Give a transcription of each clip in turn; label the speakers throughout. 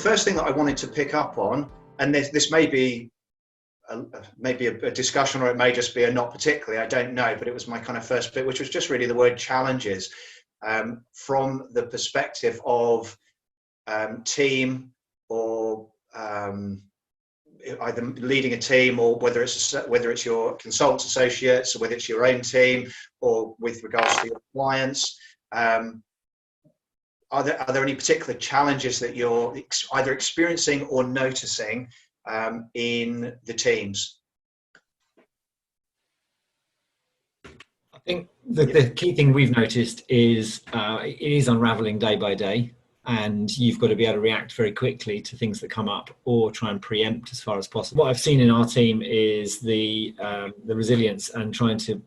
Speaker 1: first thing that I wanted to pick up on, and this may be a discussion, or it may just be a not particularly, I don't know, but it was my kind of first bit, which was just really the word challenges, from the perspective of team, or either leading a team, or whether it's your consultants, associates, or whether it's your own team, or with regards to your clients. Are there any particular challenges that you're either experiencing or noticing in the teams?
Speaker 2: I think the key thing we've noticed is it is unraveling day by day, and you've got to be able to react very quickly to things that come up, or try and preempt as far as possible. What I've seen in our team is the resilience and trying to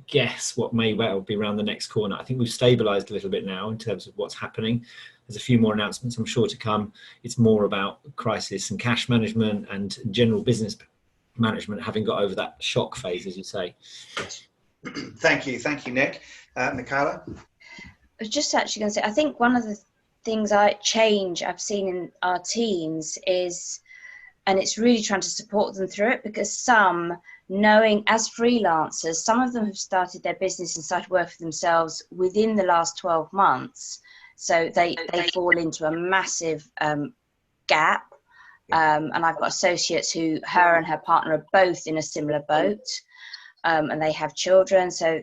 Speaker 2: guess what may well be around the next corner. I think we've stabilized a little bit now in terms of what's happening. There's a few more announcements I'm sure to come. It's more about crisis and cash management and general business management, having got over that shock phase, as you say.
Speaker 1: Yes. Thank you, Nick. Michaela?
Speaker 3: I was just actually going to say, I think one of the things I've seen in our teams is, and it's really trying to support them through it, because some, knowing as freelancers, some of them have started their business and started working for themselves within the last 12 months. So they fall into a massive gap. And I've got associates who, her and her partner are both in a similar boat, and they have children. So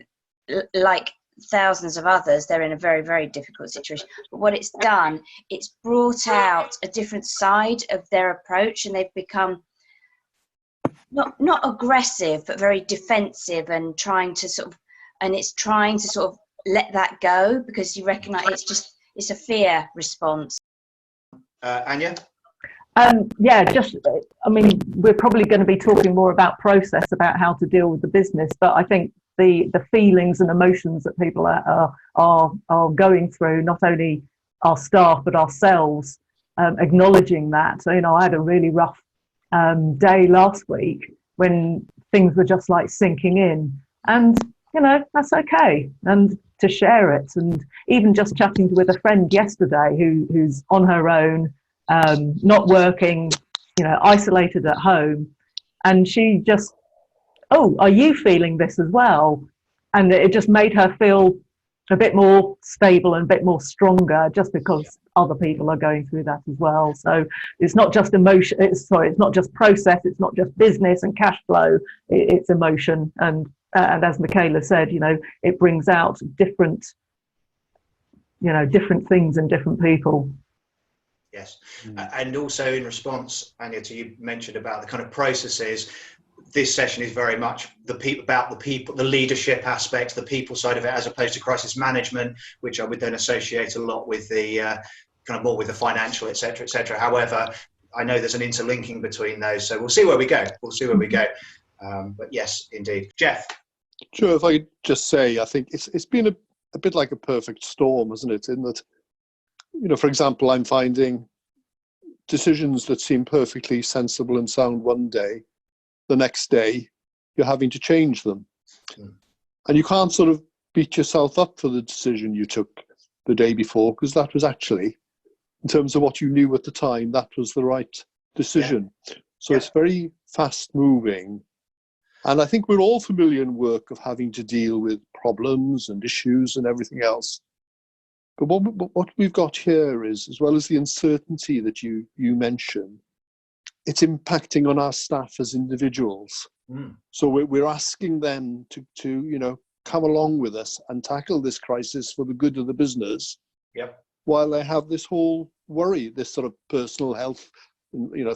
Speaker 3: like thousands of others, they're in a very, very difficult situation. But what it's done, it's brought out a different side of their approach, and they've become not aggressive, but very defensive, and trying to sort of let that go, because you recognise it's a fear response.
Speaker 1: Anya?
Speaker 4: Yeah, I mean, we're probably going to be talking more about process, about how to deal with the business, but I think the feelings and emotions that people are going through, not only our staff but ourselves, acknowledging that. So, I had a really rough day last week when things were just like sinking in, and that's okay, and to share it. And even just chatting with a friend yesterday who's on her own, not working, isolated at home, and she just, oh, are you feeling this as well? And it just made her feel a bit more stable and a bit more stronger, just because other people are going through that as well. So it's not just emotion, it's not just process, it's not just business and cash flow, it's emotion. And as Michaela said, it brings out different things in different people.
Speaker 1: Yes. And also in response, Anya, to you mentioned about the kind of processes, this session is very much the people, the leadership aspects, the people side of it, as opposed to crisis management, which I would then associate a lot with the kind of more with the financial, et cetera, et cetera. However, I know there's an interlinking between those, so we'll see where we go. But yes, indeed. Jeff?
Speaker 5: Sure, if I could just say, I think it's been a bit like a perfect storm, isn't it? In that, for example, I'm finding decisions that seem perfectly sensible and sound one day, the next day you're having to change them. And you can't sort of beat yourself up for the decision you took the day before, because that was actually, in terms of what you knew at the time, that was the right decision. Yeah. So it's very fast moving. And I think we're all familiar in work of having to deal with problems and issues and everything else. But what we've got here is, as well as the uncertainty that you mentioned, it's impacting on our staff as individuals. So we're asking them to come along with us and tackle this crisis for the good of the business.
Speaker 1: Yep.
Speaker 5: While they have this whole worry, this sort of personal health,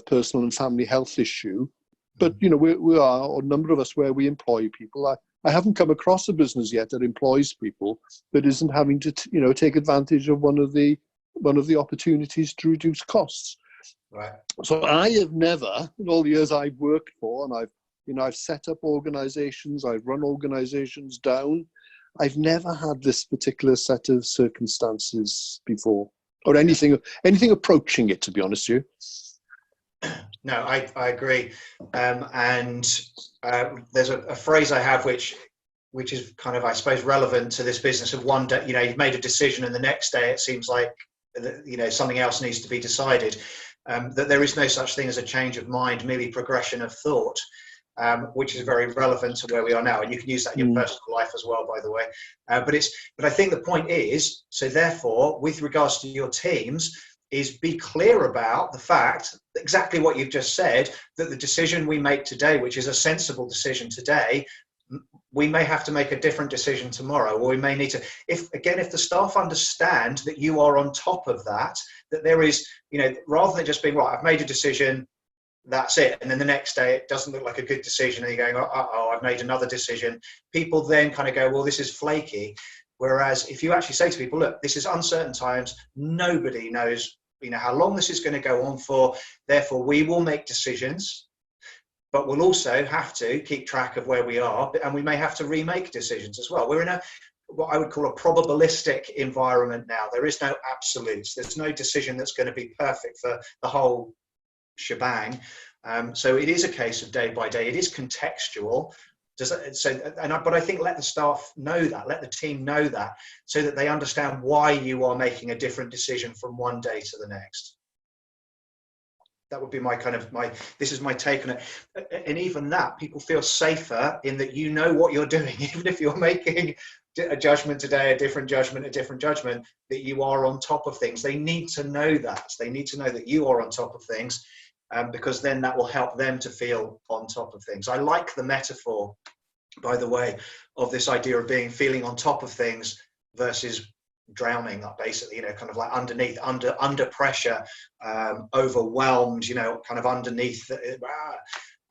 Speaker 5: personal and family health issue. But we are, or a number of us, where we employ people. I haven't come across a business yet that employs people that isn't having to take advantage of one of the opportunities to reduce costs.
Speaker 1: Right.
Speaker 5: So I have never, in all the years I've worked for, and I've set up organizations, I've run organizations down, I've never had this particular set of circumstances before, or anything approaching it, to be honest with you.
Speaker 1: No, I agree. And there's a phrase I have which is kind of, I suppose, relevant to this business of one day, you've made a decision and the next day it seems like something else needs to be decided. That there is no such thing as a change of mind, merely progression of thought, which is very relevant to where we are now. And you can use that in your personal life as well, by the way. But I think the point is, so therefore, with regards to your teams, is be clear about the fact, exactly what you've just said, that the decision we make today, which is a sensible decision today, we may have to make a different decision tomorrow, or we may need to, if the staff understand that you are on top of that, that there is, rather than just being, right, I've made a decision, that's it, and then the next day it doesn't look like a good decision, and you're going, oh, I've made another decision. People then kind of go, well, this is flaky. Whereas if you actually say to people, look, this is uncertain times, nobody knows, how long this is going to go on for, therefore we will make decisions, but we'll also have to keep track of where we are, and we may have to remake decisions as well. We're in what I would call a probabilistic environment now. There is no absolutes. There's no decision that's going to be perfect for the whole shebang. So it is a case of day by day. It is contextual. But I think let the staff know that, let the team know that, so that they understand why you are making a different decision from one day to the next. That would be this is my take on it. And even that, people feel safer in that you know what you're doing, even if you're making a judgment today, a different judgment, that you are on top of things. They need to know that. They need to know that you are on top of things. Because then that will help them to feel on top of things. I like the metaphor, by the way, of this idea of feeling on top of things versus drowning, basically, kind of like underneath, under pressure, overwhelmed, kind of underneath.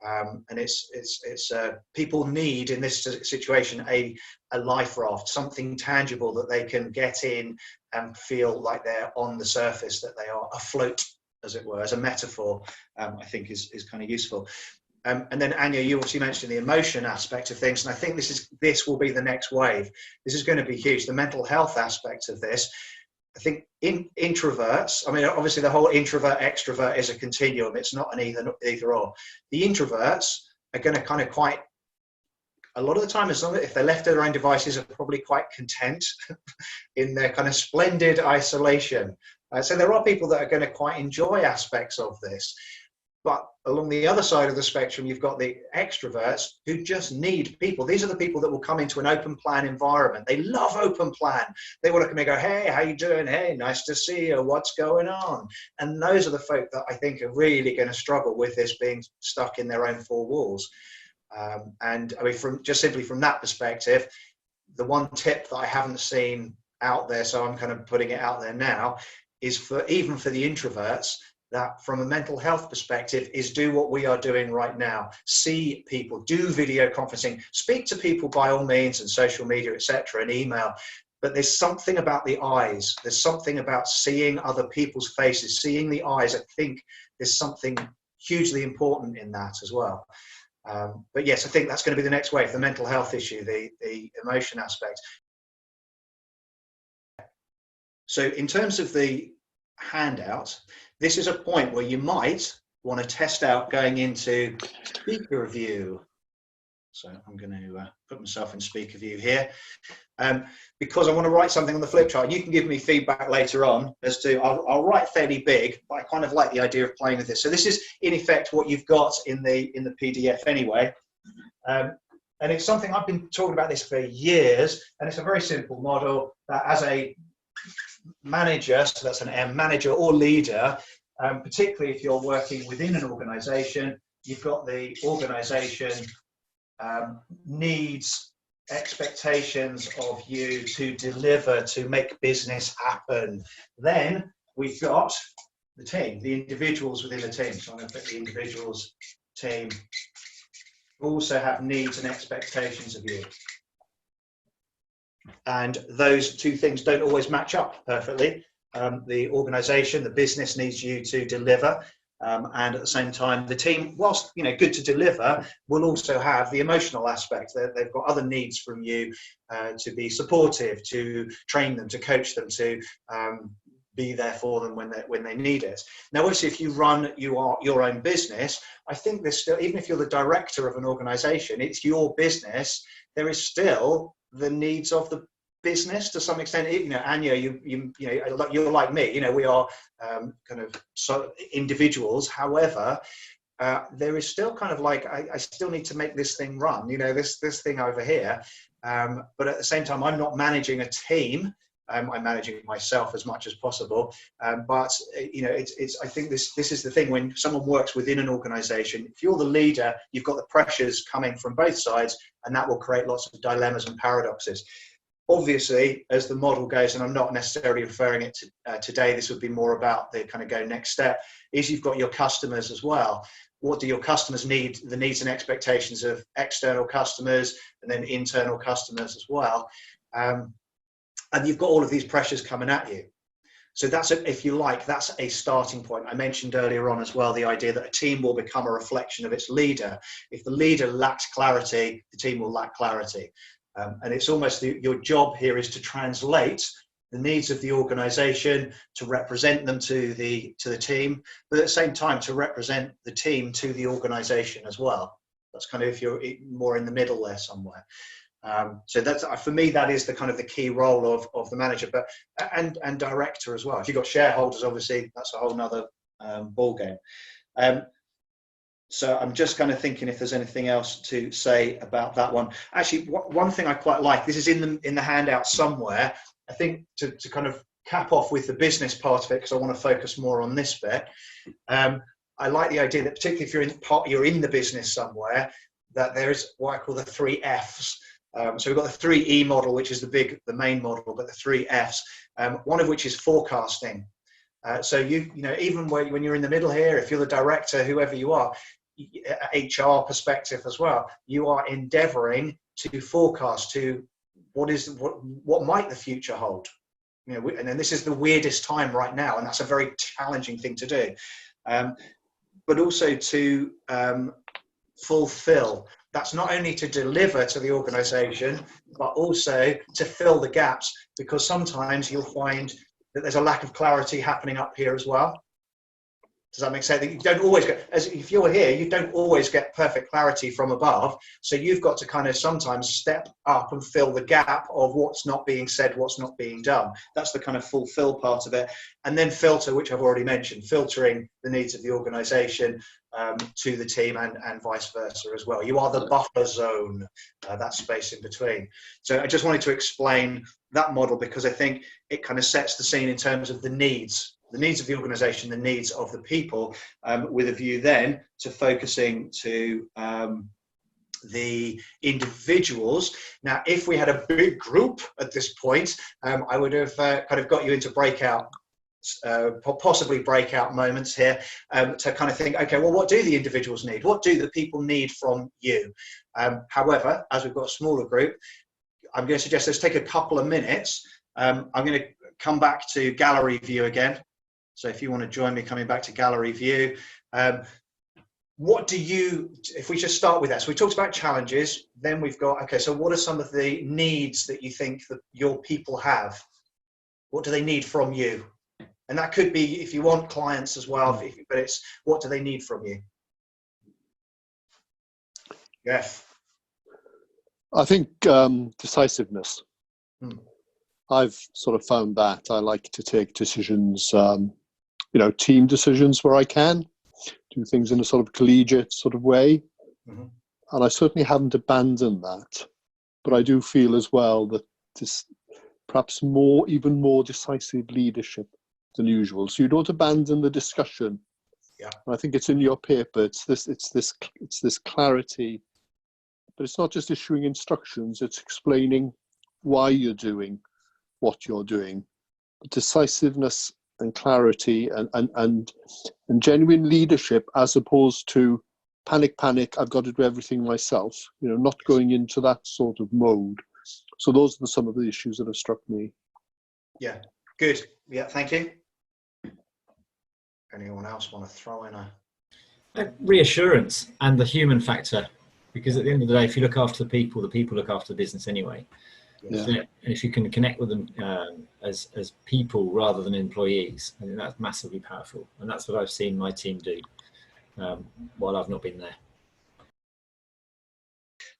Speaker 1: And it's people need in this situation a life raft, something tangible that they can get in and feel like they're on the surface, that they are afloat, as it were, as a metaphor. I think is kind of useful. And then Anya, you obviously mentioned the emotion aspect of things, and I think this will be the next wave. This is going to be huge. The mental health aspect of this. I think introverts, obviously the whole introvert extrovert is a continuum. It's not an either or. The introverts are going to kind of quite, a lot of the time, as long as if they're left to their own devices, are probably quite content in their kind of splendid isolation. So there are people that are going to quite enjoy aspects of this. But along the other side of the spectrum, you've got the extroverts who just need people. These are the people that will come into an open plan environment. They love open plan. They want to come and go, hey, how you doing? Hey, nice to see you. What's going on? And those are the folk that I think are really going to struggle with this being stuck in their own four walls. And simply from that perspective, the one tip that I haven't seen out there, so I'm kind of putting it out there now, is even for the introverts, that from a mental health perspective is do what we are doing right now. See people, do video conferencing, speak to people by all means, and social media, etc., and email. But there's something about the eyes. There's something about seeing other people's faces, seeing the eyes. I think there's something hugely important in that as well. But yes, I think that's going to be the next wave, the mental health issue, the emotion aspect. So in terms of the handout, this is a point where you might want to test out going into speaker view. So I'm going to put myself in speaker view here, because I want to write something on the flip chart. You can give me feedback later on as to, I'll write fairly big, but I kind of like the idea of playing with this. So this is in effect what you've got in the PDF anyway. And it's something I've been talking about this for years, and it's a very simple model that as a manager, so that's an M, manager or leader, particularly if you're working within an organization, you've got the organization needs, expectations of you to deliver, to make business happen. Then we've got the team, the individuals within the team. So I'm going to put the individuals team also have needs and expectations of you. And those two things don't always match up perfectly. The organization, the business needs you to deliver. And at the same time, the team, whilst good to deliver, will also have the emotional aspect. They've got other needs from you to be supportive, to train them, to coach them, to be there for them when they need it. Now, obviously, if you run your own business, I think there's still, even if you're the director of an organization, it's your business. There is still the needs of business to some extent. You know, Anya, you're like me. You know, we are kind of individuals. However, there is still kind of like I still need to make this thing run. You know, this thing over here. But at the same time, I'm not managing a team. I'm managing myself as much as possible. But you know, I think this is the thing when someone works within an organisation. If you're the leader, you've got the pressures coming from both sides, and that will create lots of dilemmas and paradoxes. Obviously, as the model goes, and I'm not necessarily referring it to today, this would be more about the kind of go next step, is you've got your customers as well. What do your customers need? The needs and expectations of external customers and then internal customers as well. And you've got all of these pressures coming at you. So that's, if you like, that's a starting point. I mentioned earlier on as well the idea that a team will become a reflection of its leader. If the leader lacks clarity, the team will lack clarity. And it's almost your job here is to translate the needs of the organization, to represent them to the team, but at the same time to represent the team to the organization as well. That's kind of if you're more in the middle there somewhere. So that's, for me, that is the kind of the key role of the manager, but and director as well. If you've got shareholders, obviously that's a whole nother ball game. So I'm just kind of thinking if there's anything else to say about that one. Actually, one thing I quite like, this is in the handout somewhere, I think to kind of cap off with the business part of it, because I want to focus more on this bit. I like the idea that particularly if you're in the business somewhere, that there's what I call the 3 Fs. So we've got the 3E model, which is the main model, but the 3 Fs, one of which is forecasting. So you know, even when you're in the middle here, if you're the director, whoever you are, HR perspective as well, you are endeavoring to forecast to what might the future hold. You know, and then this is the weirdest time right now, and that's a very challenging thing to do. But also to fulfill. That's not only to deliver to the organization, but also to fill the gaps, because sometimes you'll find that there's a lack of clarity happening up here as well. Does that make sense? You don't always get, as if you're here, you don't always get perfect clarity from above. So you've got to kind of sometimes step up and fill the gap of what's not being said, what's not being done. That's the kind of fulfill part of it. And then filter, which I've already mentioned, filtering the needs of the organization to the team and vice versa as well. You are the buffer zone, that space in between. So I just wanted to explain that model because I think it kind of sets the scene in terms of the needs of the organization, the needs of the people, with a view then to focusing to the individuals. Now, if we had a big group at this point, I would have kind of got you into breakout, possibly breakout moments here, to kind of think, okay, well, what do the individuals need? What do the people need from you? However, as we've got a smaller group, I'm going to suggest let's take a couple of minutes. I'm going to come back to gallery view again. So if you want to join me coming back to gallery view, what do you, if we just start with that, so we talked about challenges, then we've got, okay, so what are some of the needs that you think that your people have? What do they need from you? And that could be, if you want, clients as well, but it's what do they need from you? Jeff.
Speaker 5: I think decisiveness. I've sort of found that I like to take decisions, team decisions where I can, do things in a sort of collegiate sort of way. And I certainly haven't abandoned that. But I do feel as well that this perhaps even more decisive leadership than usual. So you don't abandon the discussion.
Speaker 1: Yeah.
Speaker 5: And I think it's in your paper. It's this clarity. But it's not just issuing instructions, it's explaining why you're doing what you're doing. Decisiveness and clarity and genuine leadership, as opposed to panic, I've got to do everything myself, not going into that sort of mode. So those are some of the issues that have struck me.
Speaker 1: Yeah, good. Yeah, thank you. Anyone else want to throw in a
Speaker 2: reassurance and the human factor? Because at the end of the day, if you look after the people look after the business anyway.
Speaker 5: Yeah.
Speaker 2: So, and if you can connect with them as people rather than employees, I think that's massively powerful. And that's what I've seen my team do while I've not been there.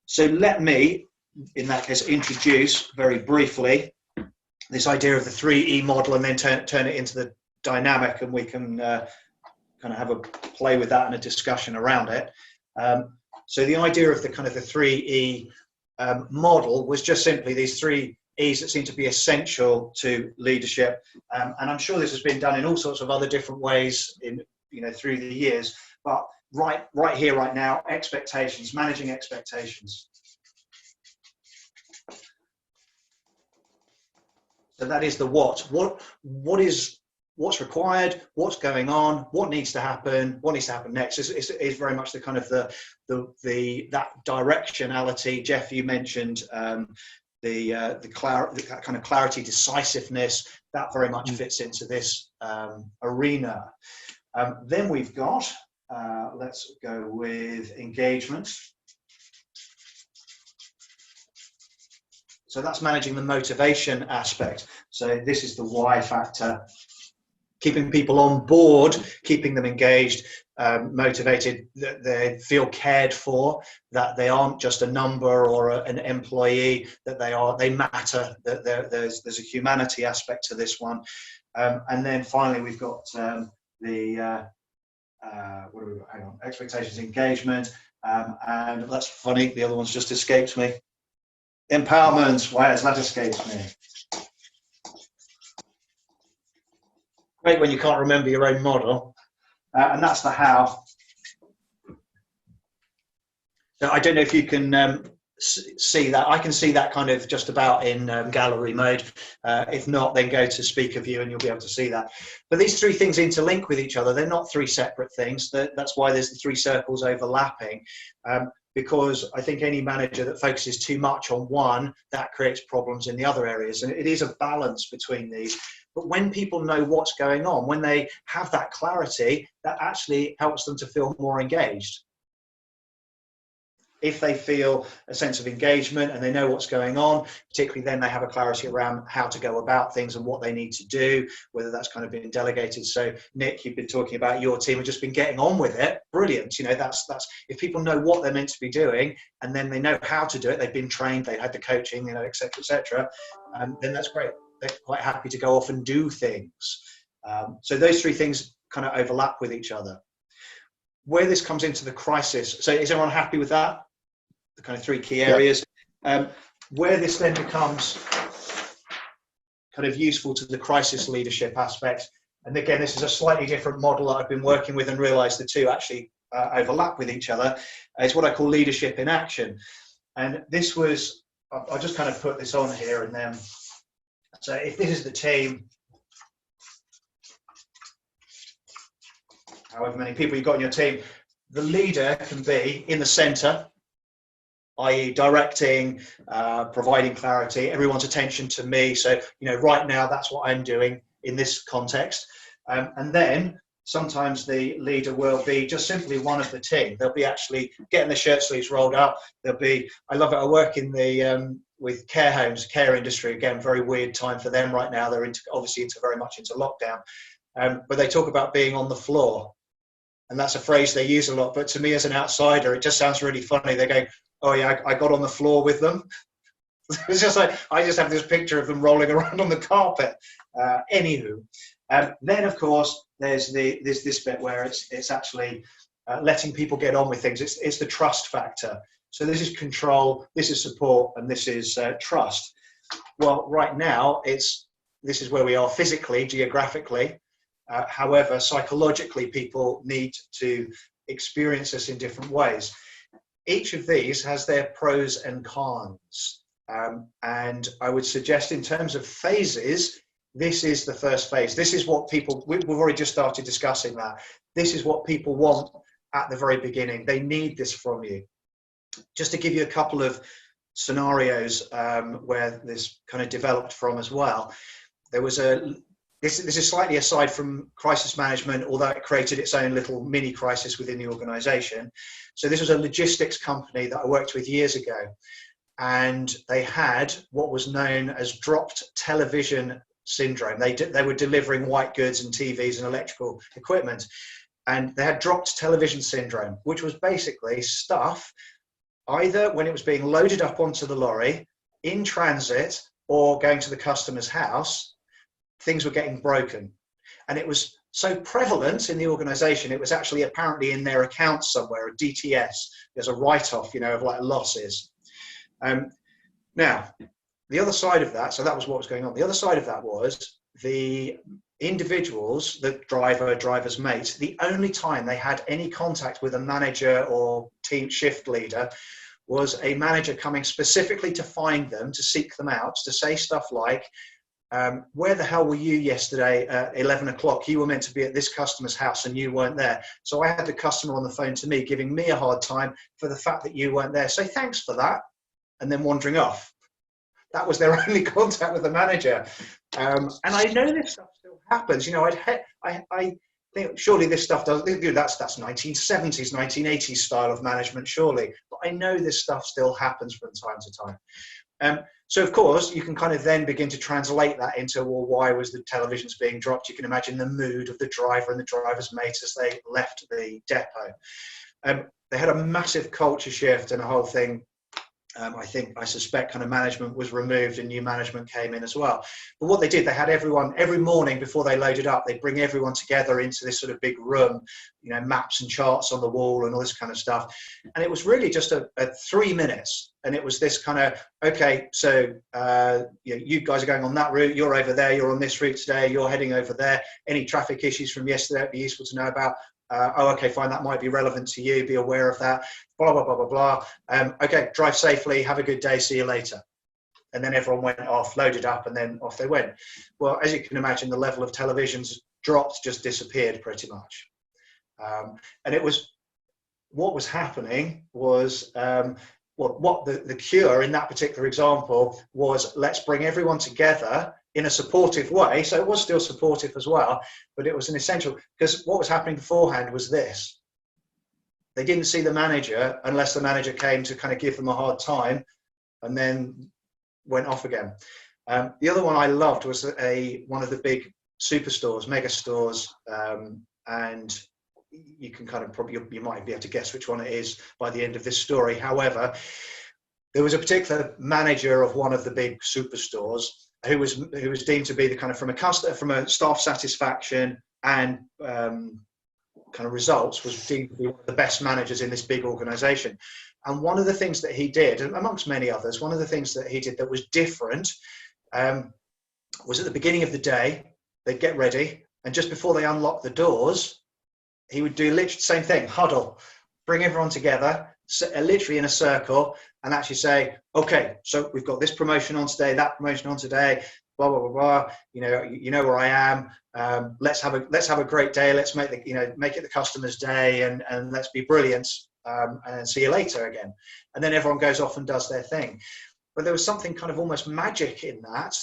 Speaker 1: So let me in that case, introduce very briefly this idea of the 3E model and then turn it into the dynamic, and we can kind of have a play with that and a discussion around it. So the idea of the kind of the 3E model was just simply these 3 E's that seem to be essential to leadership, and I'm sure this has been done in all sorts of other different ways in, you know, through the years, but right here, right now, expectations, managing expectations. So that is the what. What's required, what's going on, what needs to happen next is very much the kind of that directionality. Jeff, you mentioned that kind of clarity, decisiveness, that very much fits into this arena. Then we've got, let's go with engagement. So that's managing the motivation aspect. So this is the why factor. Keeping people on board, keeping them engaged, motivated, that they feel cared for, that they aren't just a number or an employee, that they matter, that there's a humanity aspect to this one. And then finally, we've got what do we got? Hang on, expectations, engagement, and that's funny, the other one's just escaped me. Empowerment, why has that escaped me? Great when you can't remember your own model. And that's the how. So I don't know if you can see that. I can see that kind of just about in gallery mode. If not, then go to speaker view and you'll be able to see that. But these 3 things interlink with each other. They're not 3 separate things. That's why there's the 3 circles overlapping. Because I think any manager that focuses too much on one, that creates problems in the other areas. And it is a balance between these. But when people know what's going on, when they have that clarity, that actually helps them to feel more engaged. If they feel a sense of engagement and they know what's going on, particularly then they have a clarity around how to go about things and what they need to do, whether that's kind of been delegated. So Nick, you've been talking about your team have just been getting on with it. Brilliant. You know, that's if people know what they're meant to be doing and then they know how to do it, they've been trained, they've had the coaching, you know, et cetera, then that's great. They're quite happy to go off and do things. So those 3 things kind of overlap with each other. Where this comes into the crisis, so is everyone happy with that? The kind of 3 key areas. Where this then becomes kind of useful to the crisis leadership aspect, and again, this is a slightly different model that I've been working with and realized the 2 actually overlap with each other. It's what I call leadership in action. And this was, I'll just kind of put this on here and then, so if this is the team, however many people you've got in your team, the leader can be in the center, i.e. directing, providing clarity, everyone's attention to me. So, you know, right now that's what I'm doing in this context. And then sometimes the leader will be just simply one of the team. They'll be actually getting the shirt sleeves rolled up. They'll be, I love it, I work in the, with care homes, care industry, again, very weird time for them right now. They're obviously very much into lockdown. But they talk about being on the floor. And that's a phrase they use a lot. But to me as an outsider, it just sounds really funny. They're going, oh yeah, I got on the floor with them. It's just like, I just have this picture of them rolling around on the carpet. Anywho, then of course, there's this bit where it's actually letting people get on with things. It's the trust factor. So this is control, this is support, and this is trust. Well, right now, this is where we are physically, geographically. However, psychologically, people need to experience this in different ways. Each of these has their pros and cons. And I would suggest in terms of phases, this is the first phase. This is what people, we've already just started discussing that. This is what people want at the very beginning. They need this from you. Just to give you a couple of scenarios where this kind of developed from as well. There was this is slightly aside from crisis management, although it created its own little mini crisis within the organization. So this was a logistics company that I worked with years ago. And they had what was known as dropped television syndrome. They were delivering white goods and TVs and electrical equipment. And they had dropped television syndrome, which was basically stuff either when it was being loaded up onto the lorry, in transit, or going to the customer's house, things were getting broken. And it was so prevalent in the organization, it was actually apparently in their accounts somewhere, a DTS. There's a write-off, you know, of like losses. Now, the other side of that, so that was what was going on. The other side of that was the individuals, the driver's mates, the only time they had any contact with a manager or team shift leader was a manager coming specifically to find them, to seek them out, to say stuff like, where the hell were you yesterday at 11 o'clock? You were meant to be at this customer's house and you weren't there. So I had the customer on the phone to me, giving me a hard time for the fact that you weren't there. Say thanks for that, and then wandering off. That was their only contact with the manager. And I know this stuff still happens. You know, I think surely this stuff does. That's 1970s, 1980s style of management, surely. But I know this stuff still happens from time to time. So of course, you can kind of then begin to translate that into, well, why was the televisions being dropped? You can imagine the mood of the driver and the driver's mate as they left the depot. They had a massive culture shift and a whole thing. I suspect kind of management was removed and new management came in as well. But what they did, they had everyone, every morning before they loaded up, they'd bring everyone together into this sort of big room, you know, maps and charts on the wall and all this kind of stuff. And it was really just a 3 minutes. And it was this kind of, okay, so you guys are going on that route, you're over there, you're on this route today, you're heading over there. Any traffic issues from yesterday would be useful to know about. Oh, okay, fine, that might be relevant to you, be aware of that, blah, blah, blah, blah, blah. Okay, drive safely, have a good day, see you later. And then everyone went off, loaded up, and then off they went. Well, as you can imagine, the level of televisions dropped, just disappeared pretty much. And it was, what was happening was, what the cure in that particular example was, let's bring everyone together in a supportive way. So it was still supportive as well, but it was an essential, because what was happening beforehand was this. They didn't see the manager unless the manager came to kind of give them a hard time and then went off again. The other one I loved was one of the big superstores, mega stores, and you can kind of probably, you might be able to guess which one it is by the end of this story. However, there was a particular manager of one of the big superstores who was deemed to be the kind of from a staff satisfaction and kind of results, was deemed to be one of the best managers in this big organization. And one of the things that he did, amongst many others, one of the things that he did that was different was at the beginning of the day, they'd get ready, and just before they unlocked the doors, he would do literally the same thing, huddle, bring everyone together, literally in a circle, and actually say, okay, so we've got this promotion on today, that promotion on today, blah, blah, blah, blah. You know where I am. Let's have a great day. Let's make it the customer's day, and let's be brilliant. And see you later again. And then everyone goes off and does their thing. But there was something kind of almost magic in that,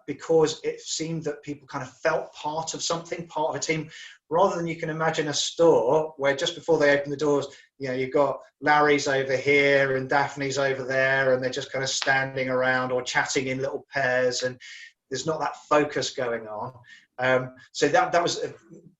Speaker 1: because it seemed that people kind of felt part of something, part of a team, rather than you can imagine a store where just before they open the doors, you've got Larry's over here and Daphne's over there, and they're just kind of standing around or chatting in little pairs, and there's not that focus going on. So that was,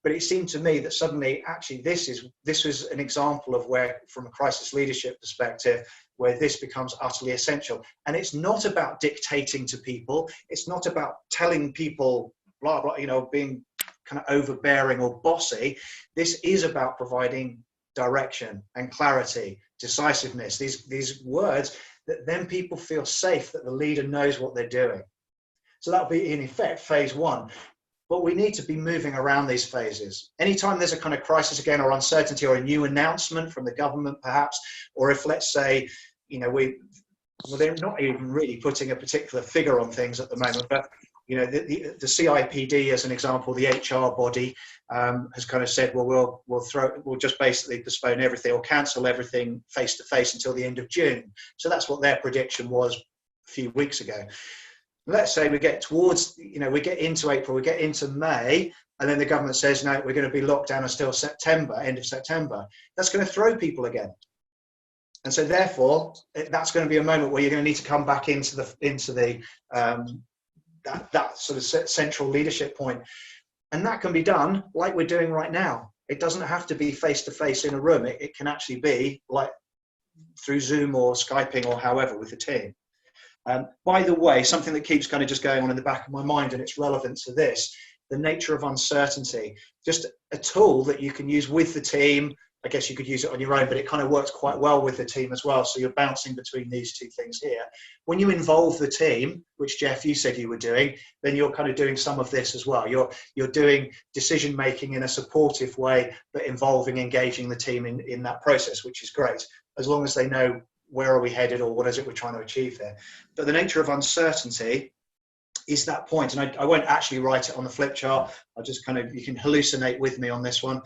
Speaker 1: but it seemed to me that suddenly, actually, this was an example of where, from a crisis leadership perspective, where this becomes utterly essential. And it's not about dictating to people. It's not about telling people, blah, blah, being kind of overbearing or bossy. This is about providing direction and clarity, decisiveness, these words that then people feel safe, that the leader knows what they're doing. So that'll be, in effect, phase one. But we need to be moving around these phases. Anytime there's a kind of crisis again, or uncertainty, or a new announcement from the government, perhaps, or if, let's say, they're not even really putting a particular figure on things at the moment, but the CIPD, as an example, the HR body, has kind of said, well, we'll just basically postpone everything or cancel everything face to face until the end of June. So that's what their prediction was a few weeks ago. Let's say we get towards, we get into April, we get into May, and then the government says, no, we're going to be locked down until September, end of September. That's going to throw people again. And so therefore, that's going to be a moment where you're going to need to come back into that sort of central leadership point. And that can be done like we're doing right now. It doesn't have to be face-to-face in a room. It can actually be like through Zoom or Skyping or however with the team. By the way, something that keeps kind of just going on in the back of my mind, and it's relevant to this, the nature of uncertainty, just a tool that you can use with the team. I guess you could use it on your own, but it kind of works quite well with the team as well. So you're bouncing between these two things here. When you involve the team, which Jeff, you said you were doing, then you're kind of doing some of this as well. You're doing decision making in a supportive way, but involving, engaging the team in that process, which is great, as long as they know where are we headed or what is it we're trying to achieve there. But the nature of uncertainty is that point, and I won't actually write it on the flip chart. I'll just kind of, you can hallucinate with me on this one.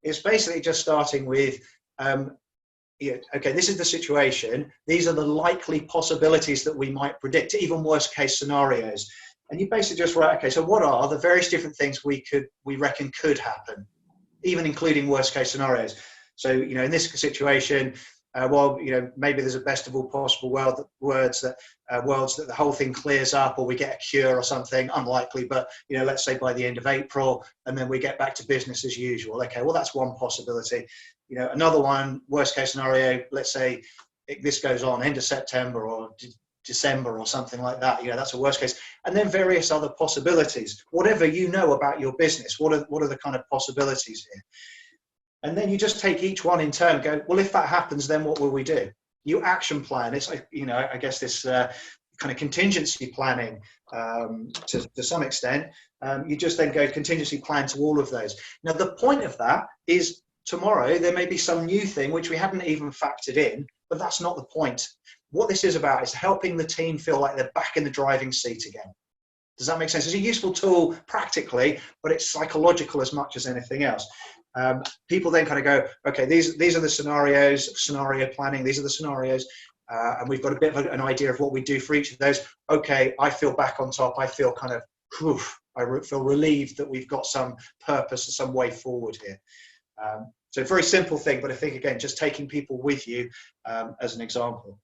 Speaker 1: It's basically just starting with, okay, this is the situation. These are the likely possibilities that we might predict, even worst case scenarios. And you basically just write, okay, so what are the various different things we reckon could happen, even including worst case scenarios. So, in this situation, well, maybe there's a best of all possible worlds that the whole thing clears up, or we get a cure or something. Unlikely, but let's say by the end of April, and then we get back to business as usual. Okay, well, that's one possibility. Another one, worst case scenario, let's say this goes on end of September or December or something like that. That's a worst case. And then various other possibilities. Whatever you know about your business, what are the kind of possibilities here? And then you just take each one in turn and go, well, if that happens, then what will we do? You action plan. It's like, I guess this kind of contingency planning to some extent. You just then go contingency plan to all of those. Now, the point of that is tomorrow there may be some new thing which we hadn't even factored in, but that's not the point. What this is about is helping the team feel like they're back in the driving seat again. Does that make sense? It's a useful tool practically, but it's psychological as much as anything else. People then kind of go, okay, these are the scenario planning, these are the scenarios, and we've got a bit of an idea of what we do for each of those. Okay, I feel back on top. I feel kind of, I feel relieved that we've got some purpose and some way forward here. So a very simple thing, but I think, again, just taking people with you as an example.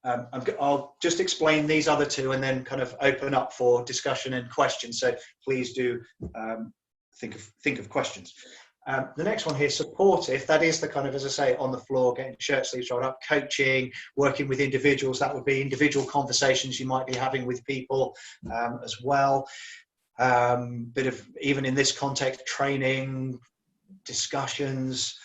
Speaker 1: I'll just explain these other two and then kind of open up for discussion and questions. So please do think of questions. The next one here, supportive. That is the kind of, as I say, on the floor, getting shirt sleeves rolled up, coaching, working with individuals. That would be individual conversations you might be having with people as well. Bit of, even in this context, training, discussions.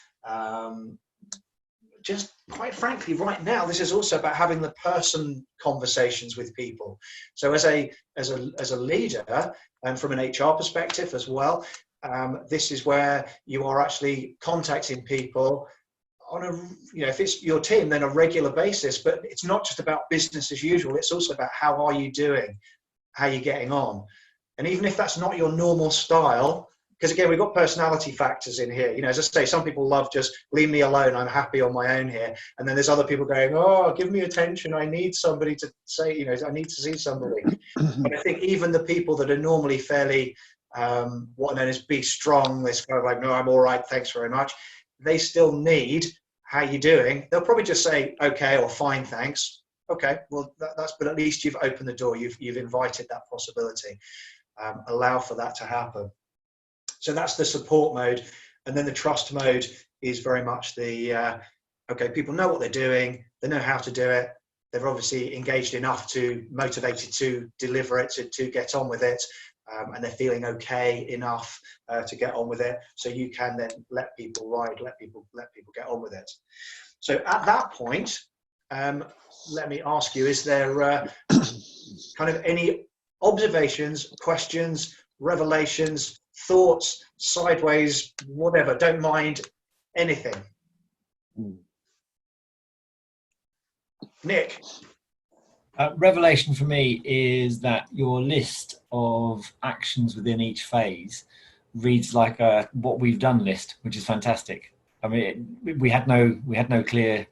Speaker 1: Just quite frankly, right now, this is also about having the person conversations with people. So as a leader, and from an HR perspective as well, this is where you are actually contacting people on a, if it's your team, then a regular basis. But it's not just about business as usual. It's also about how are you doing, how are you getting on, and even if that's not your normal style. Because again, we've got personality factors in here. As I say, some people love just leave me alone. I'm happy on my own here. And then there's other people going, oh, give me attention. I need somebody to say, I need to see somebody. But I think even the people that are normally fairly, what are known as be strong, this kind of like, no, I'm all right, thanks very much. They still need, how you doing? They'll probably just say, okay, or fine, thanks. Okay, well, that's, but at least you've opened the door. You've invited that possibility. Allow for that to happen. So that's the support mode. And then the trust mode is very much the, okay, people know what they're doing. They know how to do it. They're obviously engaged enough to, motivated to deliver it, to get on with it. And they're feeling okay enough to get on with it. So you can then let people ride, let people get on with it. So at that point, let me ask you, is there kind of any observations, questions, revelations, thoughts, sideways, whatever, don't mind anything? Nick?
Speaker 2: Revelation for me is that your list of actions within each phase reads like a what we've done list, which is fantastic. I mean, we had no clear,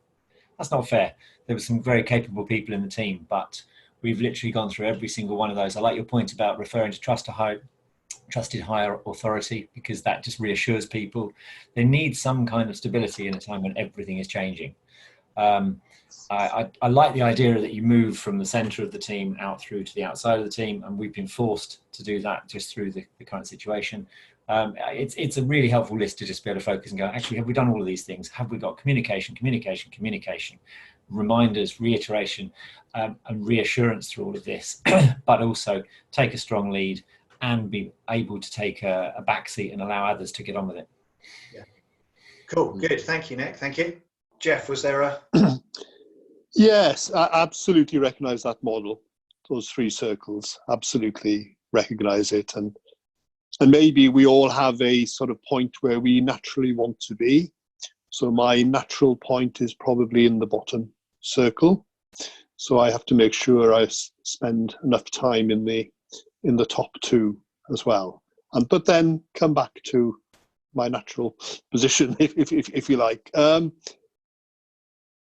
Speaker 2: that's not fair. There were some very capable people in the team, but we've literally gone through every single one of those. I like your point about referring to trusted higher authority, because that just reassures people. They need some kind of stability in a time when everything is changing. I like the idea that you move from the center of the team out through to the outside of the team, and we've been forced to do that just through the current situation. It's a really helpful list to just be able to focus and go, actually, have we done all of these things? Have we got communication, reminders, reiteration, and reassurance through all of this, but also take a strong lead and be able to take a back seat and allow others to get on with it.
Speaker 1: Yeah. Cool. Good. Thank you, Nick. Thank you. Jeff, was there a...
Speaker 5: Yes, I absolutely recognise that model. Those 3 circles, absolutely recognise it. And maybe we all have a sort of point where we naturally want to be. So my natural point is probably in the bottom circle. So I have to make sure I spend enough time in the top 2 as well. But then come back to my natural position, if you like.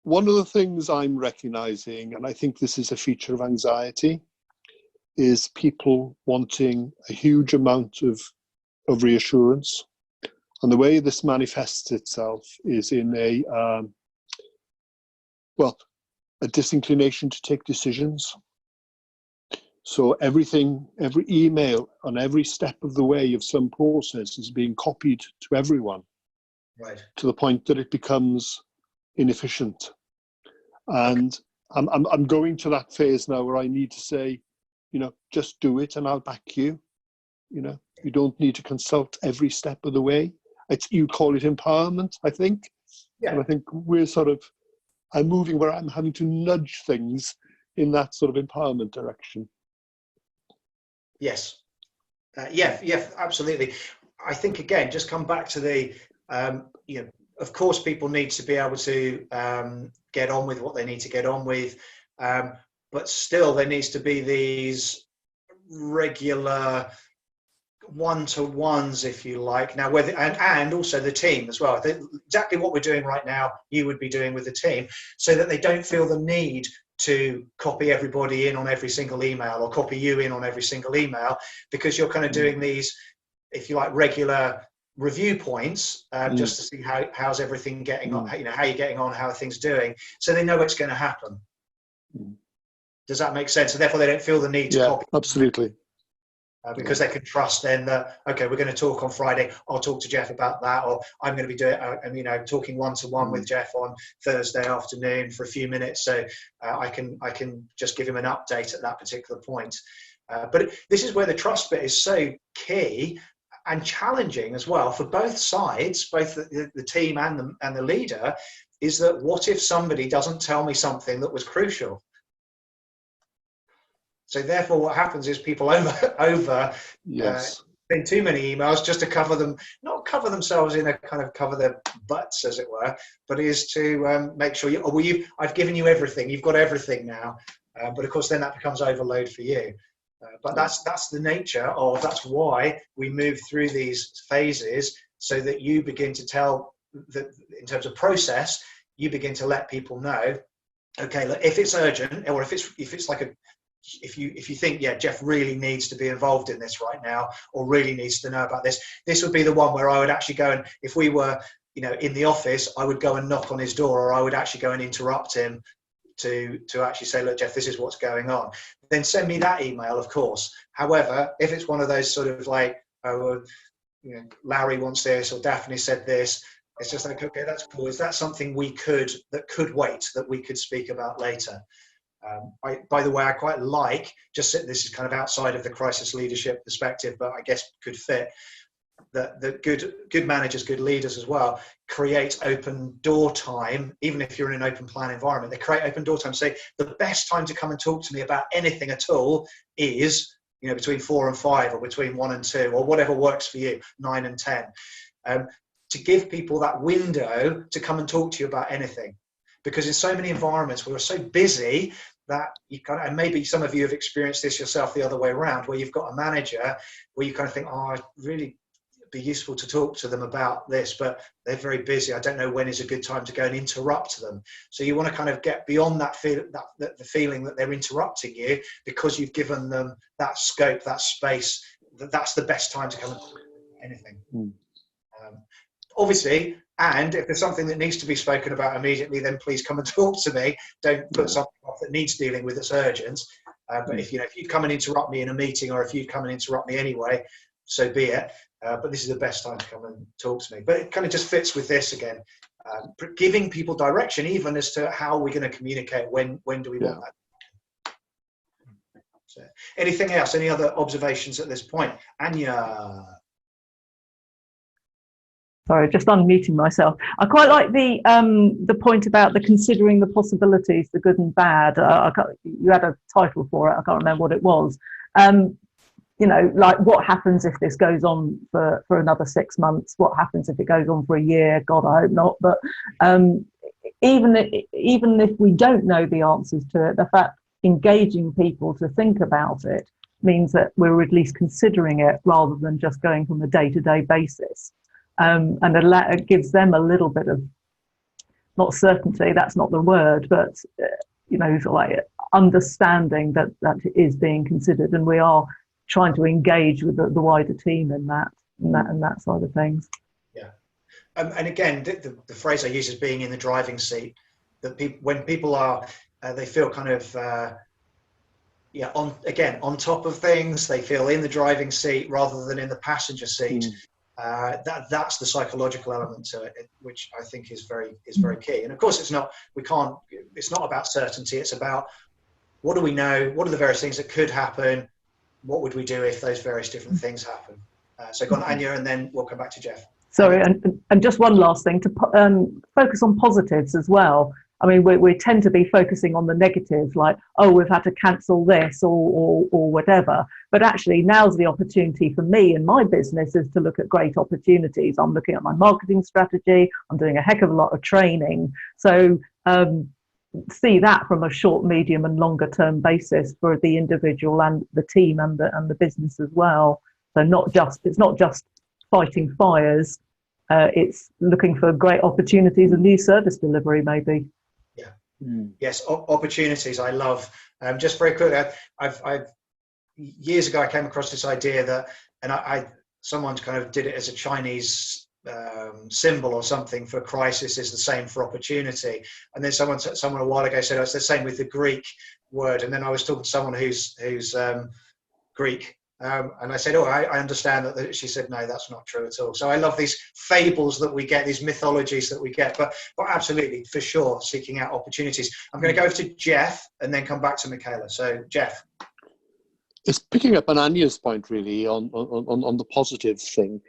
Speaker 5: One of the things I'm recognizing, and I think this is a feature of anxiety, is people wanting a huge amount of reassurance. And the way this manifests itself is in a disinclination to take decisions. So every email on every step of the way of some process is being copied to everyone,
Speaker 1: right,
Speaker 5: to the point that it becomes inefficient. And I'm going to that phase now where I need to say, just do it and I'll back you. You don't need to consult every step of the way. You'd call it empowerment, I think.
Speaker 1: Yeah.
Speaker 5: And I think I'm moving where I'm having to nudge things in that sort of empowerment direction.
Speaker 1: Yes. Yeah, absolutely. I think, again, just come back to the, of course, people need to be able to get on with what they need to get on with. But still, there needs to be these regular one-to-ones, if you like. Now, and also the team as well. Exactly what we're doing right now, you would be doing with the team, so that they don't feel the need to copy everybody in on every single email or copy you in on every single email, because you're kind of doing these, if you like, regular review points, just to see how's everything getting on, how you're getting on, how are things doing, so they know what's going to happen. Does that make sense? So therefore they don't feel the need to copy.
Speaker 5: Absolutely.
Speaker 1: Because they can trust then that, okay, we're going to talk on Friday, I'll talk to Jeff about that, or I'm going to be doing talking one-to-one with Jeff on Thursday afternoon for a few minutes, so I can just give him an update at that particular point. But this is where the trust bit is so key and challenging as well for both sides, both the team and the leader, is that what if somebody doesn't tell me something that was crucial? So therefore, what happens is people
Speaker 5: yes.
Speaker 1: send too many emails just to cover them, not cover themselves in a kind of cover their butts, as it were, but is to make sure I've given you everything, you've got everything now. But of course, then that becomes overload for you. But that's the nature of, that's why we move through these phases, so that you begin to tell that in terms of process, you begin to let people know, okay, look, if it's urgent, or if it's like if you think, yeah, Jeff really needs to be involved in this right now, or really needs to know about this would be the one where I would actually go, and if we were in the office, I would go and knock on his door, or I would actually go and interrupt him to actually say, look, Jeff, this is what's going on. Then send me that email, of course. However, if it's one of those sort of like, Larry wants this, or Daphne said this, it's just like, okay, that's cool. Is that something that could wait, that we could speak about later? By the way, I quite like, this is kind of outside of the crisis leadership perspective, but I guess could fit, that the good managers, good leaders as well, create open door time. Even if you're in an open plan environment, they create open door time. Say the best time to come and talk to me about anything at all is between 4 and 5, or between 1 and 2, or whatever works for you, 9 and 10, to give people that window to come and talk to you about anything. Because in so many environments we're so busy that and maybe some of you have experienced this yourself the other way around, where you've got a manager where you kind of think, oh, I'd really be useful to talk to them about this, but they're very busy. I don't know when is a good time to go and interrupt them. So you want to kind of get beyond that the feeling that they're interrupting you, because you've given them that scope, that space, that's the best time to come and talk about anything. Obviously, and if there's something that needs to be spoken about immediately, then please come and talk to me. Don't put something off that needs dealing with that's urgent. But if you'd come and interrupt me in a meeting, or if you'd come and interrupt me anyway, so be it. but this is the best time to come and talk to me. But it kind of just fits with this again, giving people direction, even as to how we're going to communicate. When do we want that? So, anything else? Any other observations at this point? Anya.
Speaker 4: Sorry, just unmuting myself. I quite like the point about the considering the possibilities, the good and bad. You had a title for it. I can't remember what it was. You know, like what happens if this goes on for another 6 months? What happens if it goes on for a year? God, I hope not. But even if we don't know the answers to it, the fact engaging people to think about it means that we're at least considering it rather than just going from a day-to-day basis. And it gives them a little bit of, not certainty, that's not the word, but you know, sort of like understanding that it is being considered, and we are trying to engage with the wider team in that side of things.
Speaker 1: Yeah, and again, the phrase I use is being in the driving seat. That when people are, they feel kind of, on top of things. They feel in the driving seat rather than in the passenger seat. That's the psychological element to it, which I think is very key. And of course, it's not about certainty. It's about what do we know? What are the various things that could happen? What would we do if those various different things happen? So go on, Anya, and then we'll come back to Jeff.
Speaker 4: Sorry, and just one last thing, to focus on positives as well. I mean, we tend to be focusing on the negatives, like, oh, we've had to cancel this or whatever. But actually, now's the opportunity for me and my business is to look at great opportunities. I'm looking at my marketing strategy. I'm doing a heck of a lot of training. So see that from a short, medium and longer term basis for the individual and the team and the business as well. So it's not just fighting fires. It's looking for great opportunities and new service delivery, maybe.
Speaker 1: Yes, opportunities. I love. Just very quickly, I've years ago I came across this idea that, and someone kind of did it as a Chinese symbol or something for crisis is the same for opportunity. And then someone a while ago said it's the same with the Greek word. And then I was talking to someone who's Greek. And I said, I understand that. She said, no, that's not true at all. So I love these fables that we get, these mythologies that we get, but absolutely, for sure, seeking out opportunities. I'm going to go over to Jeff and then come back to Michaela. So Jeff.
Speaker 5: It's picking up on Anya's point, really, on the positive thing.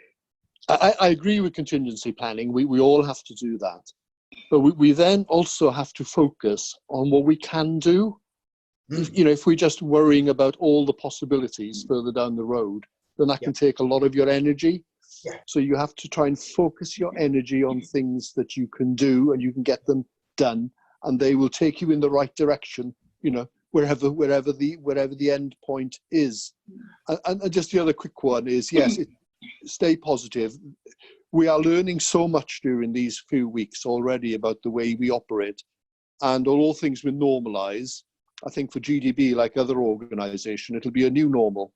Speaker 5: I agree with contingency planning. We all have to do that. But we then also have to focus on what we can do. If we're just worrying about all the possibilities further down the road, then that can take a lot of your energy. Yeah. So you have to try and focus your energy on things that you can do and you can get them done, and they will take you in the right direction, wherever the end point is. And just the other quick one is, stay positive. We are learning so much during these few weeks already about the way we operate, and although things will normalize, I think for GDB, like other organisations, it'll be a new normal.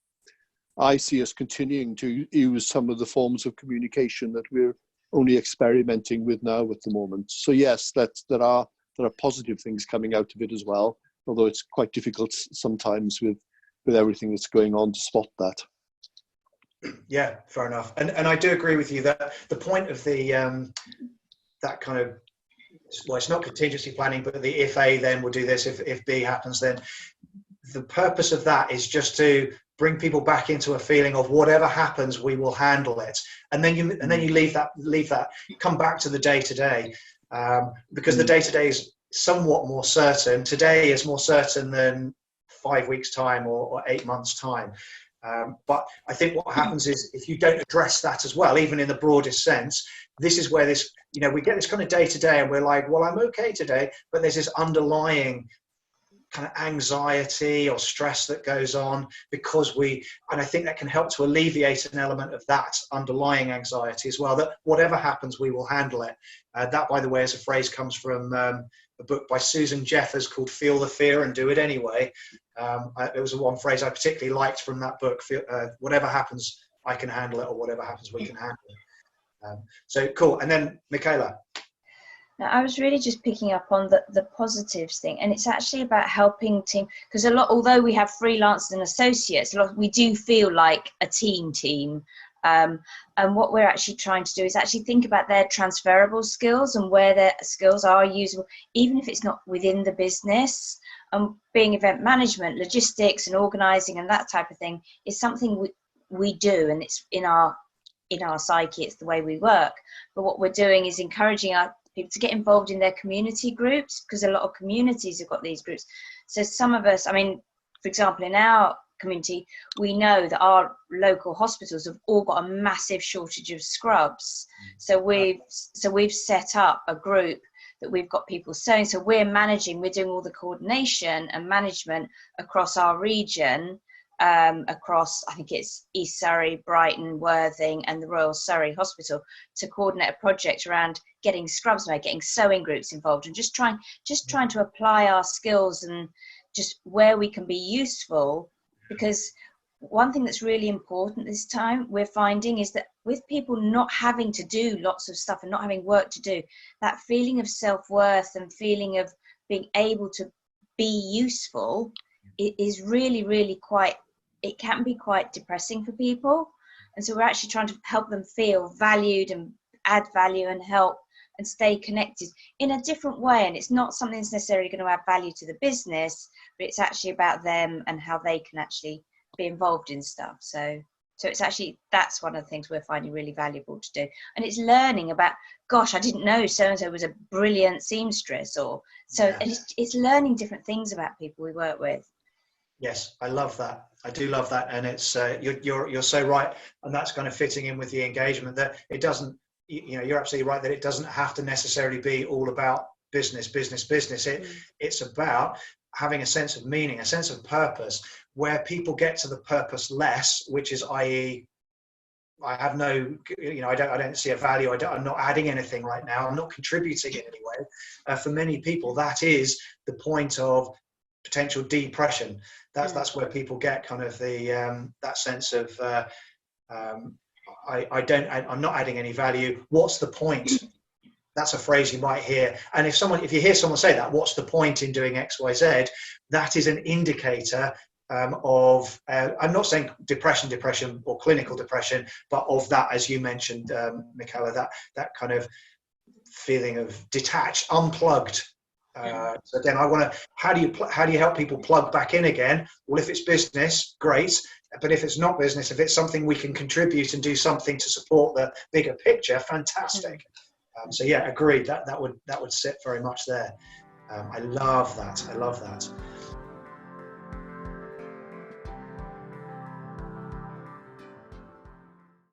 Speaker 5: I see us continuing to use some of the forms of communication that we're only experimenting with now at the moment. So yes, there are positive things coming out of it as well, although it's quite difficult sometimes with everything that's going on to spot that.
Speaker 1: Yeah, fair enough. And I do agree with you that the point of the that kind of, well, it's not contingency planning, but the if A, then we'll do this. If B happens, then the purpose of that is just to bring people back into a feeling of whatever happens, we will handle it. And then you leave that, come back to the day to day, because the day to day is somewhat more certain. Today is more certain than 5 weeks time or 8 months time. But I think what happens is if you don't address that as well, even in the broadest sense, this is where this, we get this kind of day to day and we're like, well, I'm okay today, but there's this underlying kind of anxiety or stress that goes on because and I think that can help to alleviate an element of that underlying anxiety as well, that whatever happens, we will handle it. That, by the way, as a phrase comes from a book by Susan Jeffers called Feel the Fear and Do It Anyway. It was one phrase I particularly liked from that book. Whatever happens, I can handle it, or whatever happens, we can handle it. So cool. And then Michaela.
Speaker 3: Now, I was really just picking up on the positives thing, and it's actually about helping team, because although we have freelancers and associates, we do feel like a team, And what we're actually trying to do is actually think about their transferable skills and where their skills are usable, even if it's not within the business. Being event management, logistics and organising and that type of thing is something we do, and it's in our psyche, it's the way we work. But what we're doing is encouraging our people to get involved in their community groups, because a lot of communities have got these groups. So some of us, I mean, for example, in our community, we know that our local hospitals have all got a massive shortage of scrubs. So we've set up a group that we've got people sewing. So we're doing all the coordination and management across our region, across, I think it's East Surrey, Brighton, Worthing and the Royal Surrey Hospital, to coordinate a project around getting scrubs made, getting sewing groups involved, and just trying to apply our skills and just where we can be useful. Because one thing that's really important this time we're finding is that with people not having to do lots of stuff and not having work to do, that feeling of self-worth and feeling of being able to be useful, it is really, really it can be quite depressing for people. And so we're actually trying to help them feel valued and add value and help and stay connected in a different way. And it's not something that's necessarily going to add value to the business, but it's actually about them and how they can actually be involved in stuff. So it's actually, that's one of the things we're finding really valuable to do. And it's learning about, gosh, I didn't know so-and-so was a brilliant seamstress, or so. Yeah. It's learning different things about people we work with.
Speaker 1: Yes, I love that. I do love that. And it's, you're so right. And that's kind of fitting in with the engagement, that it doesn't, you're absolutely right, that it doesn't have to necessarily be all about business. It's about having a sense of meaning, a sense of purpose, where people get to the purpose less, which is, i.e., I have no, I don't see a value. I'm not adding anything right now. I'm not contributing in any way. For many people, that is the point of potential depression. That's where people get kind of the that sense of I'm not adding any value. What's the point? That's a phrase you might hear. And if you hear someone say that, what's the point in doing X, Y, Z? That is an indicator of, I'm not saying depression or clinical depression, but of that, as you mentioned, Michaela, that kind of feeling of detached, unplugged. So again, I want to, how do you help people plug back in again? Well, if it's business, great. But if it's not business, if it's something we can contribute and do something to support the bigger picture, fantastic. So yeah, agreed. That would sit very much there. I love that.